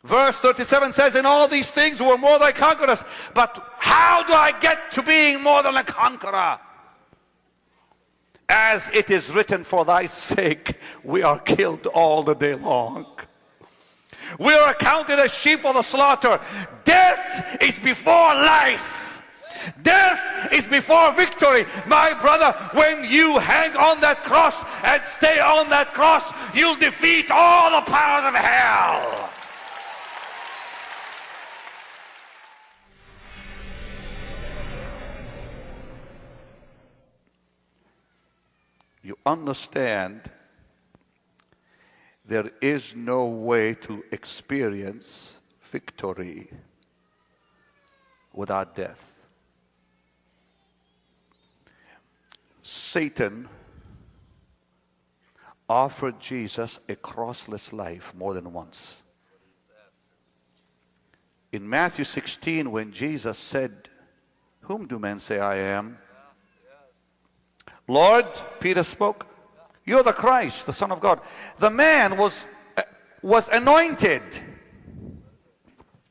Verse 37 says, in all these things we're more than conquerors. But how do I get to being more than a conqueror? As it is written, for thy sake we are killed all the day long. We are accounted as sheep for the slaughter. Death is before life. Death is before victory. My brother, when you hang on that cross and stay on that cross, you'll defeat all the powers of hell. You understand, there is no way to experience victory without death. Satan offered Jesus a crossless life more than once. In Matthew 16, when Jesus said, whom do men say I am? Lord, Peter spoke, you're the Christ, the Son of God. The man was anointed.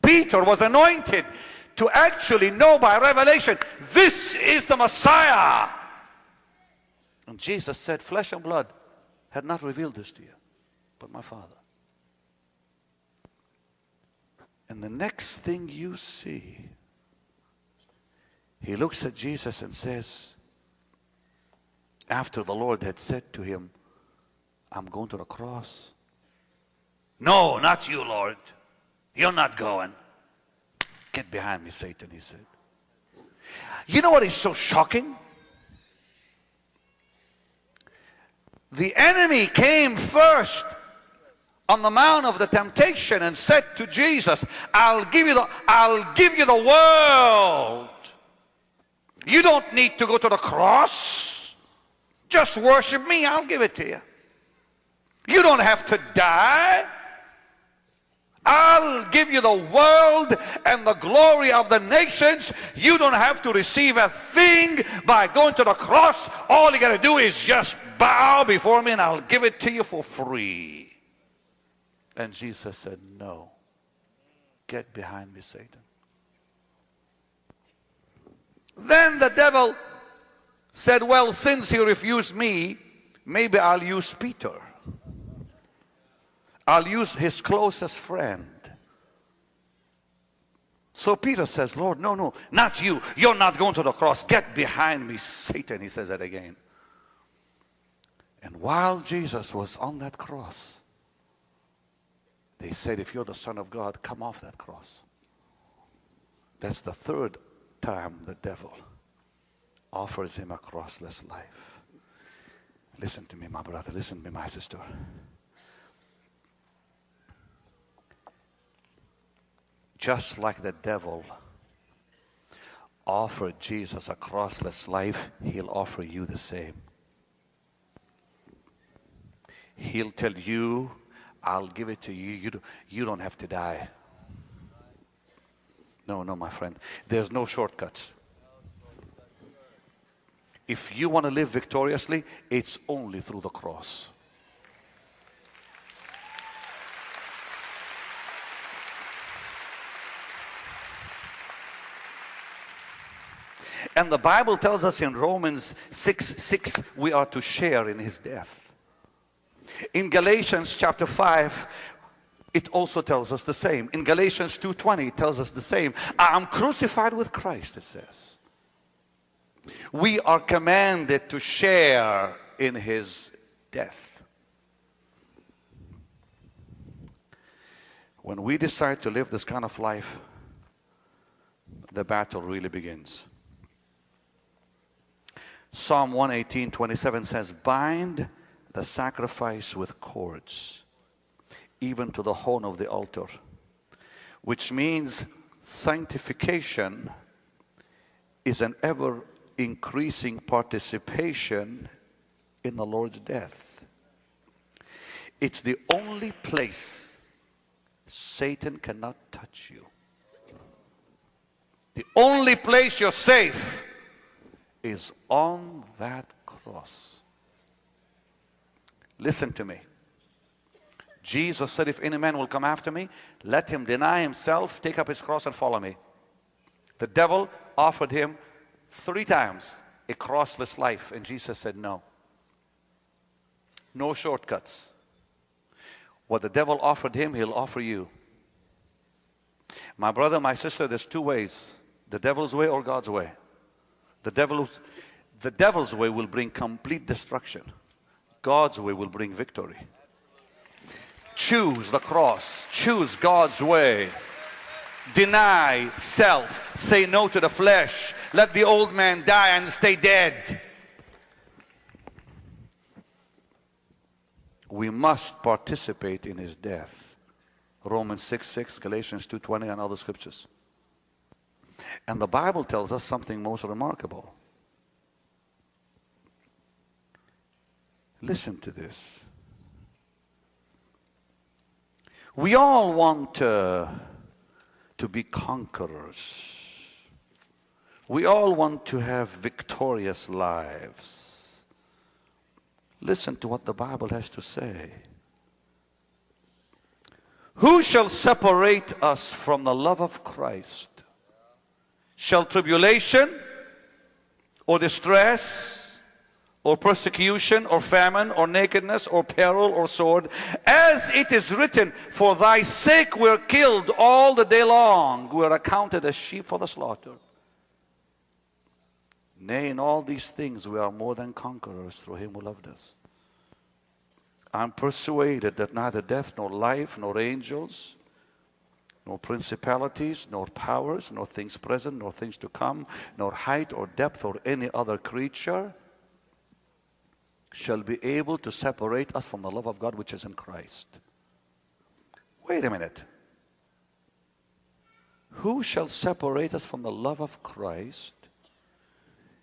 Peter was anointed to actually know by revelation, this is the Messiah. And Jesus said, flesh and blood had not revealed this to you, but my Father. And the next thing you see, he looks at Jesus and says, after the Lord had said to him, I'm going to the cross. No, not you, Lord. You're not going. Get behind me, Satan, he said. You know what is so shocking? The enemy came first on the mount of the temptation and said to Jesus, I'll give you the world. You don't need to go to the cross. Just worship me, I'll give it to you. You don't have to die. I'll give you the world and the glory of the nations. You don't have to receive a thing by going to the cross. All you got to do is just bow before me and I'll give it to you for free. And Jesus said, no. Get behind me, Satan. Then the devil said, well, since he refused me, maybe I'll use Peter. I'll use his closest friend. So Peter says, Lord, no, not you. You're not going to the cross. Get behind me, Satan. He says that again. And while Jesus was on that cross, they said, if you're the Son of God, come off that cross. That's the third time the devil offers him a crossless life. Listen to me, my brother. Listen to me, my sister. Just like the devil offered Jesus a crossless life, he'll offer you the same. He'll tell you, I'll give it to you. You don't have to die. No, my friend. There's no shortcuts. If you want to live victoriously, it's only through the cross. And the Bible tells us in Romans 6:6, we are to share in his death. In Galatians chapter 5, it also tells us the same. In Galatians 2:20, it tells us the same. I am crucified with Christ, it says. We are commanded to share in his death. When we decide to live this kind of life, the battle really begins. Psalm 118:27 says, bind the sacrifice with cords, even to the horn of the altar, which means sanctification is an ever increasing participation in the Lord's death. It's the only place Satan cannot touch you. The only place you're safe is on that cross. Listen to me. Jesus said, if any man will come after me, let him deny himself, take up his cross and follow me. The devil offered him 3 times a crossless life, and Jesus said no. No shortcuts. What the devil offered him, he'll offer you. My brother, my sister, there's 2 ways. The devil's way or God's way. The devil's way will bring complete destruction. God's way will bring victory. Choose the cross. Choose God's way. Deny self. Say no to the flesh. Let the old man die and stay dead. We must participate in his death. Romans 6:6, Galatians 2:20, and other scriptures. And the Bible tells us something most remarkable. Listen to this. We all want to be conquerors. We all want to have victorious lives. Listen to what the Bible has to say. Who shall separate us from the love of Christ? Shall tribulation or distress or persecution or famine or nakedness or peril or sword? As it is written, for thy sake we're killed all the day long. We're accounted as sheep for the slaughter. Nay, in all these things we are more than conquerors through him who loved us. I'm persuaded that neither death nor life nor angels nor principalities nor powers nor things present nor things to come nor height or depth or any other creature shall be able to separate us from the love of God which is in Christ. Wait a minute. Who shall separate us from the love of Christ?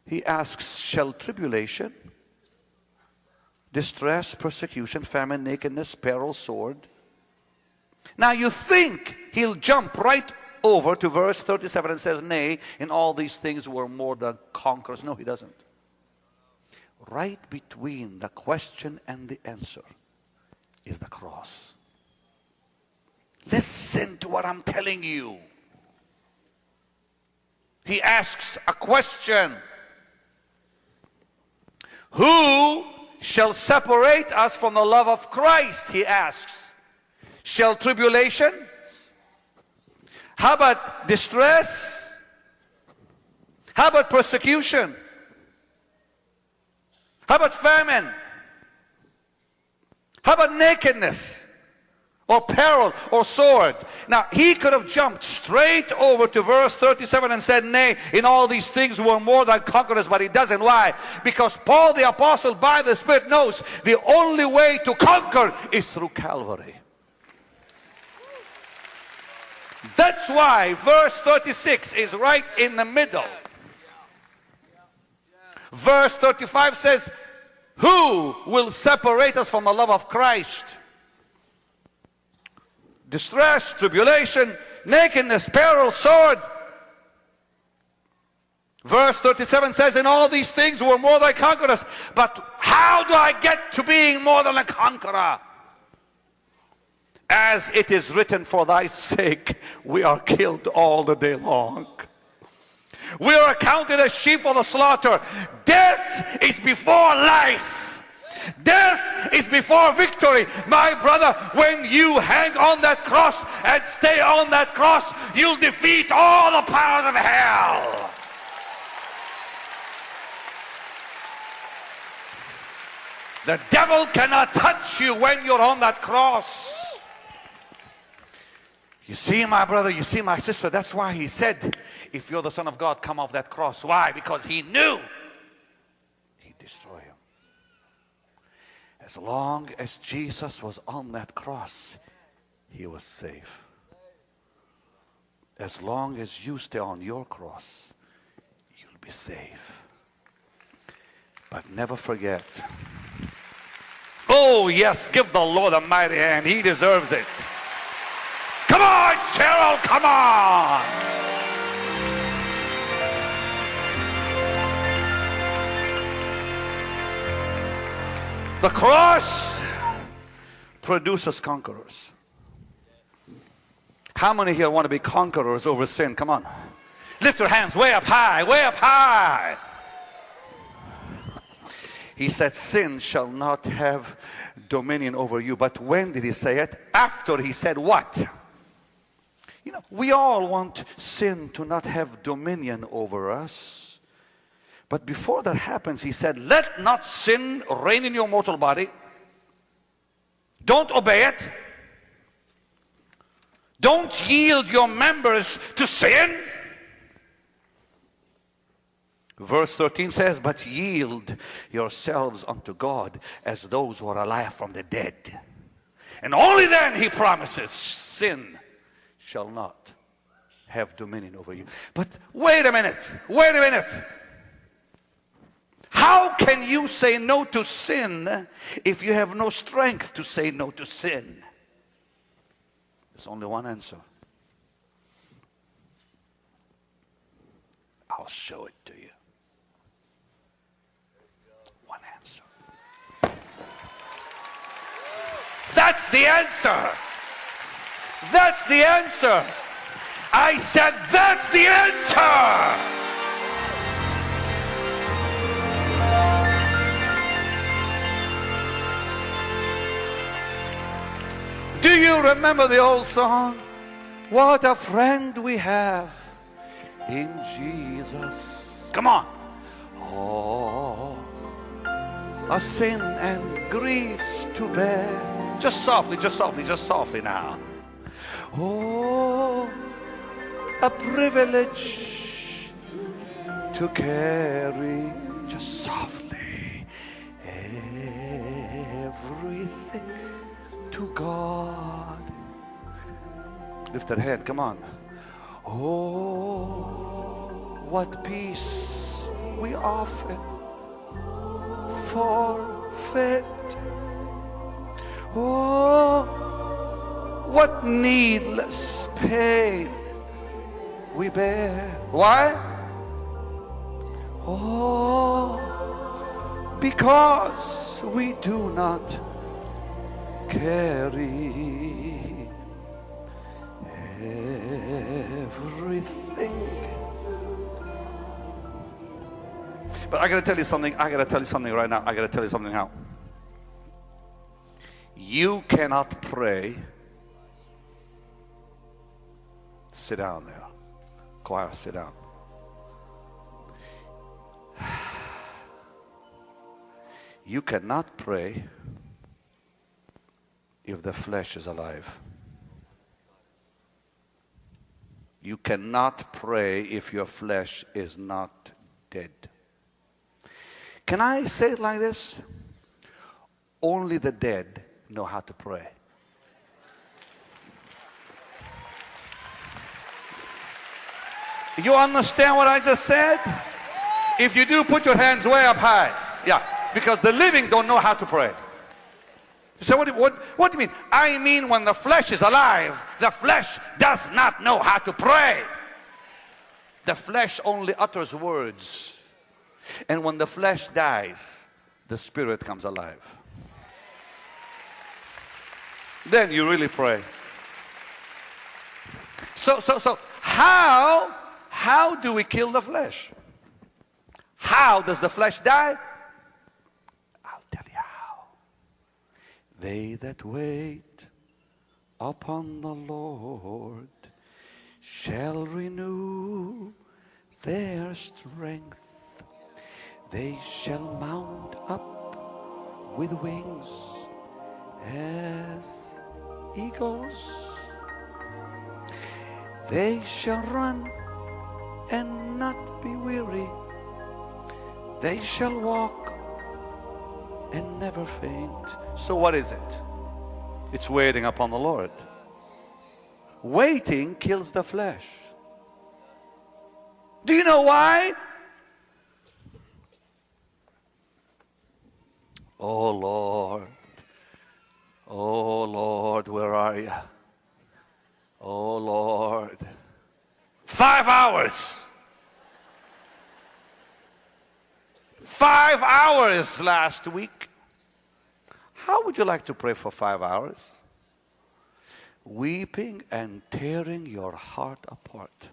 He asks, shall tribulation, distress, persecution, famine, nakedness, peril, sword? Now you think he'll jump right over to verse 37 and says, nay, in all these things we're more than conquerors. No, he doesn't. Right between the question and the answer is the cross. Listen to what I'm telling you. He asks a question. Who shall separate us from the love of Christ? He asks. Shall tribulation? How about distress? How about persecution? How about famine? How about nakedness? Or peril, or sword? Now, he could have jumped straight over to verse 37 and said, nay, in all these things we're more than conquerors, but he doesn't. Why? Because Paul the Apostle, by the Spirit, knows the only way to conquer is through Calvary. That's why verse 36 is right in the middle. Verse 35 says, who will separate us from the love of Christ? Distress, tribulation, nakedness, peril, sword. Verse 37 says, in all these things we're more than conquerors. But how do I get to being more than a conqueror? As it is written, for thy sake we are killed all the day long. We are accounted as sheep for the slaughter. Death is before life. Death is before victory. My brother, when you hang on that cross and stay on that cross, you'll defeat all the powers of hell. The devil cannot touch you when you're on that cross. You see, my brother, you see, my sister, that's why he said, if you're the Son of God, come off that cross. Why? Because he knew he'd destroy him. As long as Jesus was on that cross, he was safe. As long as you stay on your cross, you'll be safe. But never forget. Oh, yes, give the Lord a mighty hand. He deserves it. Come on, Cheryl, come on. The cross produces conquerors. How many here want to be conquerors over sin? Come on. Lift your hands way up high, way up high. He said, sin shall not have dominion over you. But when did he say it? After he said what? You know, we all want sin to not have dominion over us. But before that happens, he said, let not sin reign in your mortal body. Don't obey it. Don't yield your members to sin. Verse 13 says, but yield yourselves unto God as those who are alive from the dead. And only then he promises sin shall not have dominion over you. But wait a minute, wait a minute. How can you say no to sin if you have no strength to say no to sin? There's only one answer. I'll show it to you. One answer. That's the answer. That's the answer. I said that's the answer. Do you remember the old song? What a friend we have in Jesus. Come on. Oh, a sin and griefs to bear. Just softly, just softly, just softly now. Oh, a privilege to carry, just softly, everything to God. Lift that hand, come on. Oh, what peace we often forfeit. Oh, what needless pain we bear. Why? Oh, because we do not carry everything. But I gotta tell you something. I gotta tell you something right now. I gotta tell you something now. You cannot pray. Sit down there. Choir, sit down. You cannot pray if the flesh is alive. You cannot pray if your flesh is not dead. Can I say it like this? Only the dead know how to pray. You understand what I just said? If you do, put your hands way up high. Yeah, because the living don't know how to pray. So what do you mean? I mean when the flesh is alive, the flesh does not know how to pray. The flesh only utters words. And when the flesh dies, the spirit comes alive. Then you really pray. So how do we kill the flesh? How does the flesh die? I'll tell you how. They that wait upon the Lord shall renew their strength. They shall mount up with wings as eagles. They shall run and not be weary. They shall walk and never faint. So what is it? It's waiting upon the Lord. Waiting kills the flesh. Do you know why? Oh Lord, where are you? Oh Lord. 5 hours. 5 hours last week. How would you like to pray for 5 hours? Weeping and tearing your heart apart.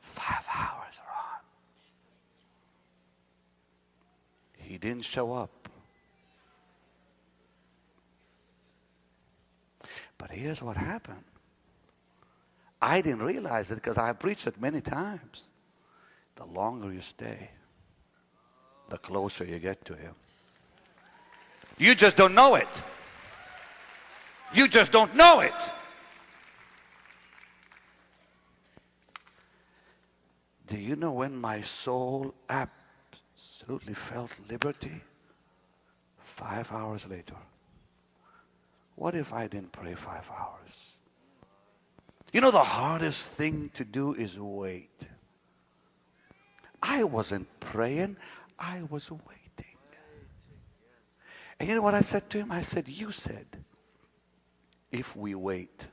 5 hours, Ron. He didn't show up. But here's what happened. I didn't realize it because I preached it many times. The longer you stay, the closer you get to Him. You just don't know it. You just don't know it. Do you know when my soul absolutely felt liberty? 5 hours later. What if I didn't pray 5 hours? You know, the hardest thing to do is wait. I wasn't praying, I was waiting. And you know what I said to him? I said, you said, if we wait,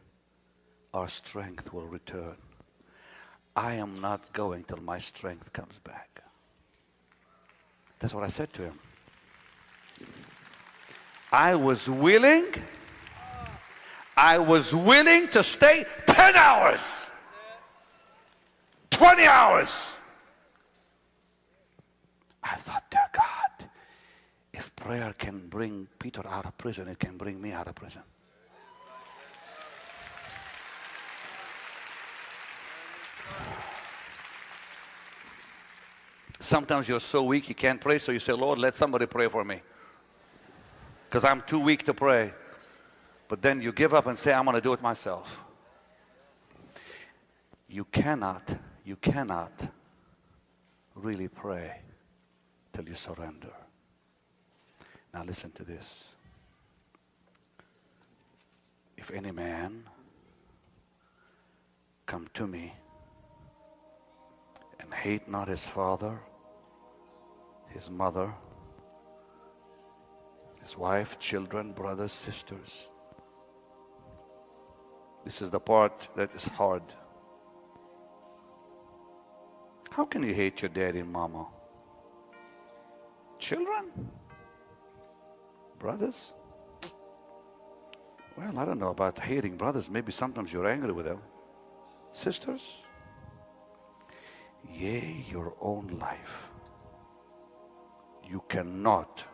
our strength will return. I am not going till my strength comes back. That's what I said to him. I was willing to stay 10 hours, 20 hours. I thought, dear God, if prayer can bring Peter out of prison, it can bring me out of prison. Sometimes you're so weak you can't pray, so you say, Lord, let somebody pray for me. Because I'm too weak to pray. But then you give up and say, I'm going to do it myself. You cannot really pray till you surrender. Now listen to this. If any man come to me and hate not his father, his mother, his wife, children, brothers, sisters. This is the part that is hard. How can you hate your daddy and mama? Children? Brothers? Well, I don't know about hating brothers. Maybe sometimes you're angry with them. Sisters? Yea, your own life. You cannot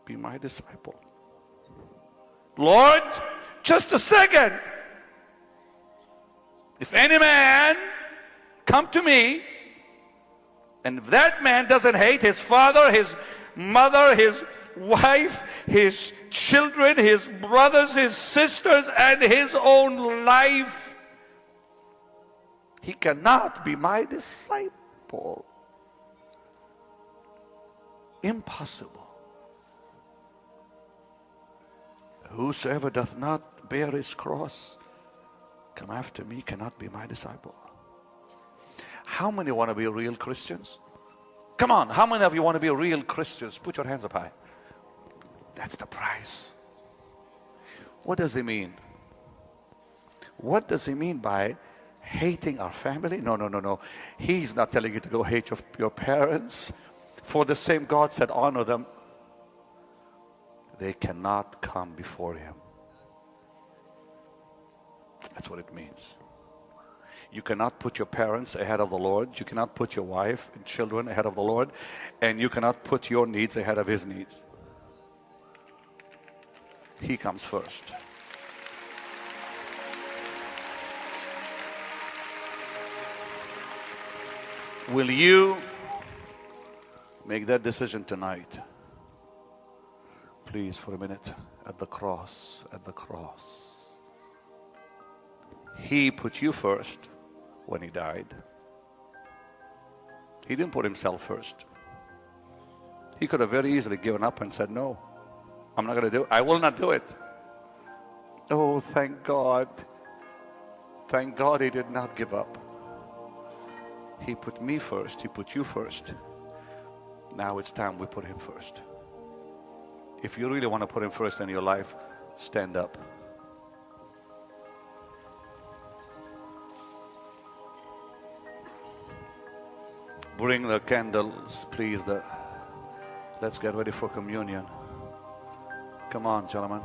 be my disciple. Lord, just a second. If any man come to me, and if that man doesn't hate his father, his mother, his wife, his children, his brothers, his sisters, and his own life, he cannot be my disciple. Impossible. Whosoever doth not bear his cross, come after me, cannot be my disciple. How many want to be real Christians? Come on, how many of you want to be real Christians? Put your hands up high. That's the price. What does he mean? What does he mean by hating our family? No. He's not telling you to go hate your parents. For the same God said, honor them. They cannot come before him. That's what it means. You cannot put your parents ahead of the Lord. You cannot put your wife and children ahead of the Lord. And you cannot put your needs ahead of his needs. He comes first. Will you make that decision tonight? Please, for a minute, at the cross, at the cross. He put you first when he died. He didn't put himself first. He could have very easily given up and said, no, I'm not going to do it. I will not do it. Oh, thank God. Thank God he did not give up. He put me first. He put you first. Now it's time we put him first. If you really want to put him first in your life, stand up. Bring the candles, please, the Let's get ready for communion. Come on, gentlemen.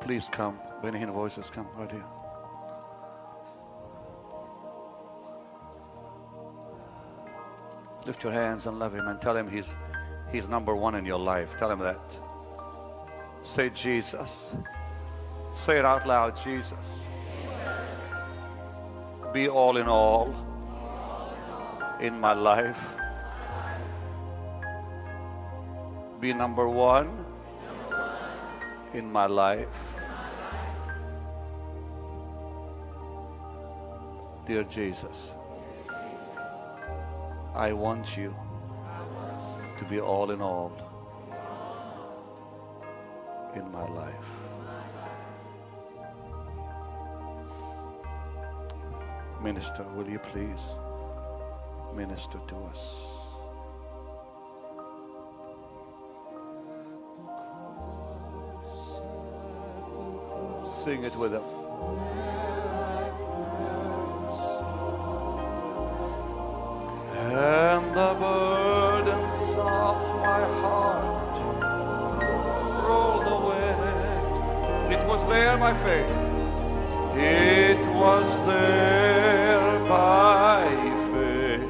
Please come. When Hinn voices, come right here. Lift your hands and love Him and tell Him He's number one in your life. Tell Him that. Say Jesus. Say it out loud, Jesus. Be all in all in my life. Be number one in my life. Dear Jesus, I want you to be all in all in my life. Minister, will you please minister to us? Sing it with them. And the burdens of my heart rolled away. It was there by faith. It was there by faith.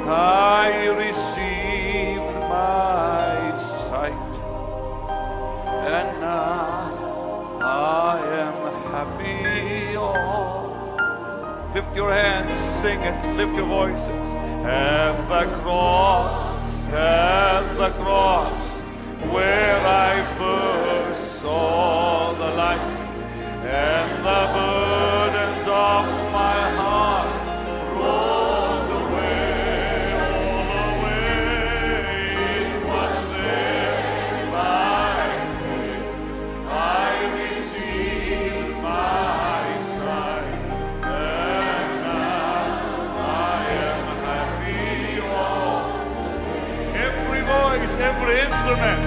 I received my sight, and now I am happy. Oh, lift your hands, sing it, lift your voices. At the cross, where I first saw the light, and the burdens of my heart rolled away, all away. It was there by faith. I received my sight, and now I am happy. Oh, every voice, every instrument.